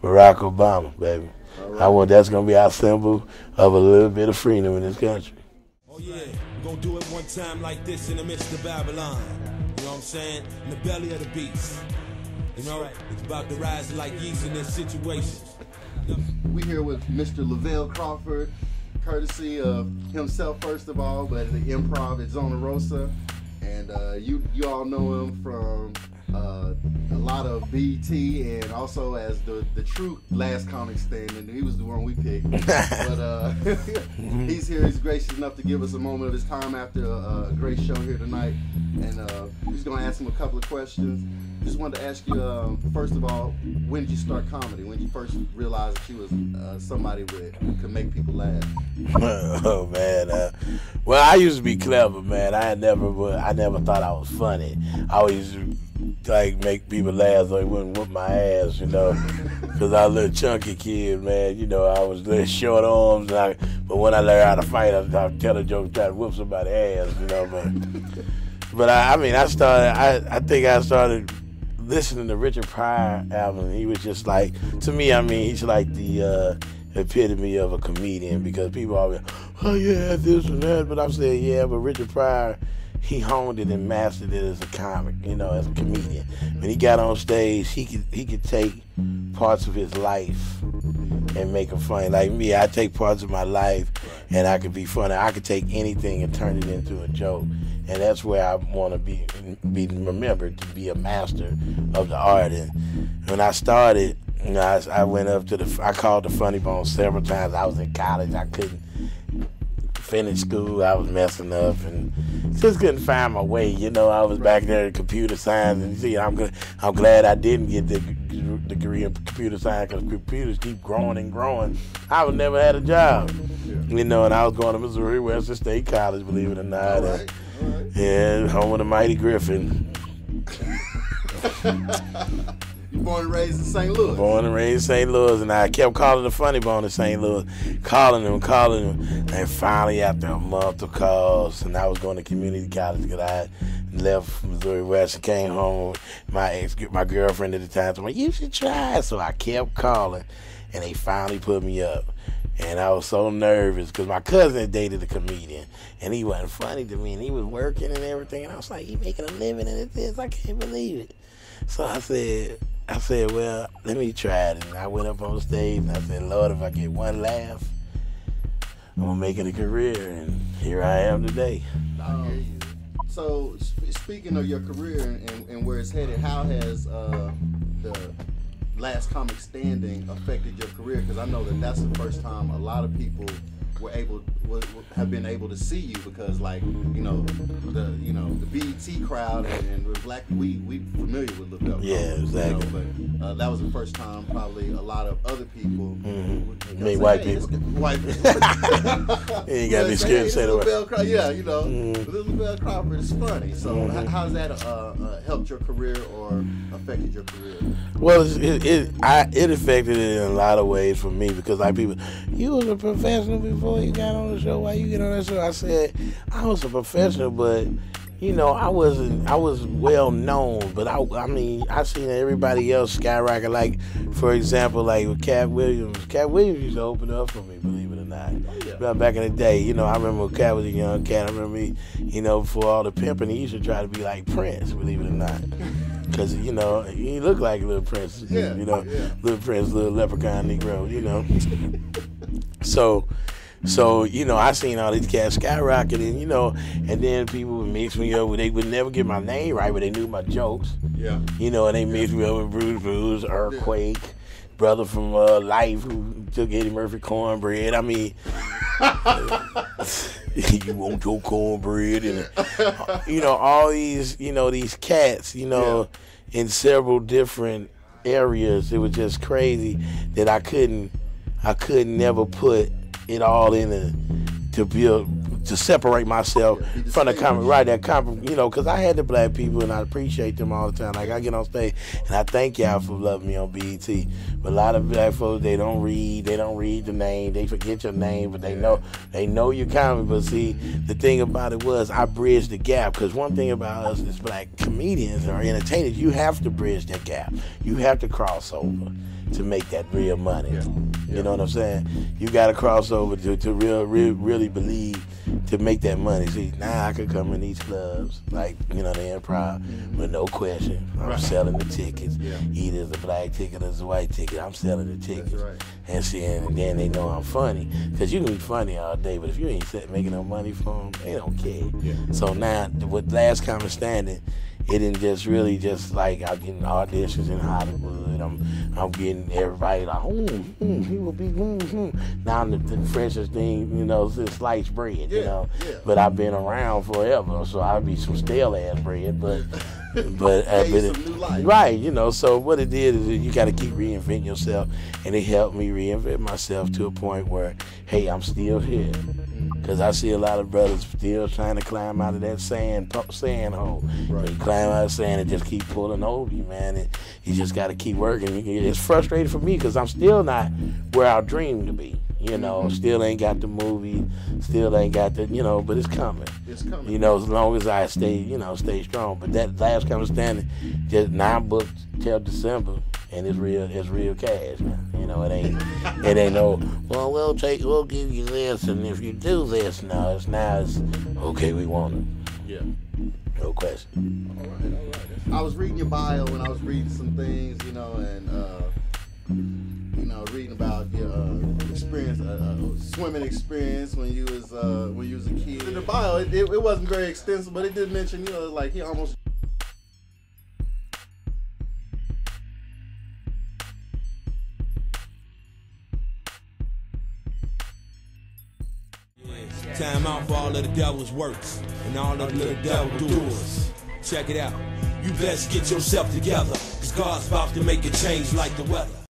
Barack Obama, baby. Right. I want that's gonna be our symbol of a little bit of freedom in this country. Oh yeah, we're gonna do it one time like this in the midst of Babylon. You know what I'm saying? In the belly of the beast. You know, it's about to rise like yeast in this situation. We here with Mr. Lavell Crawford, courtesy of himself first of all, but the improv at Zona Rosa. And you all know him from a lot of BET and also as the true last comic standing. He was the one we picked. But he's here. He's gracious enough to give us a moment of his time after a great show here tonight. And we're just going to ask him a couple of questions. Just wanted to ask you, first of all, when did you start comedy? When did you first realize that you was somebody who could make people laugh? Oh man, well, I used to be clever, man. I never thought I was funny. I always like make people laugh so they wouldn't whoop my ass, you know, because I was a little chunky kid, man. You know, I was little short arms, but when I learned how to fight, I'd tell a joke, try to whoop somebody's ass, you know. But I mean, I think I started listening to Richard Pryor album. He was just like, to me, I mean, he's like the epitome of a comedian, because people always, oh yeah, this and that, but I'm saying, yeah, but Richard Pryor, he honed it and mastered it as a comic, you know, as a comedian. When he got on stage, he could take parts of his life and make them funny. Like me, I take parts of my life and I could be funny. I could take anything and turn it into a joke. And that's where I want to be remembered, to be a master of the art. And when I started, you know, I went up to I called the Funny Bone several times. I was in college. I couldn't finish school. I was messing up and just couldn't find my way. You know, I was back there in computer science, and see, I'm glad I didn't get the degree in computer science, because computers keep growing and growing. I would never had a job, you know, and I was going to Missouri Western State College, believe it or not. All right. Yeah, home of the mighty Griffin. You born and raised in St. Louis? Born and raised in St. Louis, and I kept calling the Funny Bone in St. Louis, calling him, and finally after a month of calls, and I was going to community college because I had left Missouri West and came home with my girlfriend at the time, told me, you should try. So I kept calling, and they finally put me up. And I was so nervous because my cousin dated a comedian, and he wasn't funny to me, and he was working and everything, and I was like, he making a living and this, I can't believe it. So I said, well, let me try it. And I went up on stage and I said, Lord, if I get one laugh, I'm gonna make it a career, and here I am today. So speaking of your career and where it's headed, how has the last comic standing affected your career? Because I know that's the first time a lot of people have been able to see you, because like the BET crowd and we're black, we familiar with Lavell. Yeah, exactly. You know, but that was the first time probably a lot of other people. Mm-hmm. I mean, white people. White people. You ain't gotta be scared to say the word. Yeah, you know, Lavell Crawford is funny. So how's that helped your career or affected your career? Well, it affected it in a lot of ways for me, because like people, you was a professional before you got on the show. Why you get on that show? I said I was a professional, but you know, I was well known, but I mean, I seen everybody else skyrocket. Like, for example, like with Cat Williams. Cat Williams used to open up for me, believe it or not. Oh, yeah. Back in the day, you know, I remember when Cat was a young cat. I remember me, you know, before all the pimping, he used to try to be like Prince, believe it or not. Because, you know, he looked like Little Prince, you know, Little Prince, little leprechaun Negro, you know. So, you know, I seen all these cats skyrocketing, you know, and then people would mix me up. They would never get my name right, but they knew my jokes. Yeah. You know, and they mixed me up with Bruce, Earthquake, brother from Life who took Eddie Murphy cornbread. I mean, you want your cornbread? And, you know, all these, you know, these cats, you know, in several different areas. It was just crazy that I couldn't never put it all in to separate myself from the comic, right? That comic, you know, because I had the black people and I appreciate them all the time. Like I get on stage and I thank y'all for loving me on BET. But a lot of black folks, they don't read the name, they forget your name, but they know your comic. But see, the thing about it was I bridged the gap, because one thing about us as black comedians or entertainers, you have to bridge that gap. You have to cross over. to make that real money. Yeah. You know what I'm saying? You got to cross over to really believe to make that money. See, now I could come in these clubs, like, you know, the Improv, with no question. I'm selling the tickets. Yeah. Either it's a black ticket or it's a white ticket. I'm selling the tickets. That's right. And see, and then they know I'm funny. Because you can be funny all day, but if you ain't making no money for them, they don't care. Yeah. So now, with Last Common Standing, it didn't just really just like I'm getting auditions in Hollywood. I'm getting everybody like, he will be, Now the freshest thing, you know, is sliced bread, you know. Yeah. But I've been around forever, so I'll be some stale ass bread, but Some new life. right, you know. So what it did is you got to keep reinventing yourself, and it helped me reinvent myself to a point where, hey, I'm still here. Because I see a lot of brothers still trying to climb out of that sand hole. Right. You climb out of sand and just keep pulling over you, man. And you just got to keep working. It's frustrating for me because I'm still not where I dreamed to be. You know, still ain't got the movie, still ain't got the, you know, but it's coming. It's coming. You know, as long as I stay strong. But that Last Common Standing, just now I'm booked till December. And it's real cash, man. You know, it ain't no, well, we'll give you this, and if you do this, it's okay, we want it. Yeah. No question. All right. I was reading your bio and I was reading some things, you know, and you know, reading about your experience, swimming experience when you was a kid. In the bio, it wasn't very extensive, but it did mention, you know, like he almost. Time out for all of the devil's works and all of the little devil doers. Check it out. You best get yourself together, cause God's about to make a change like the weather.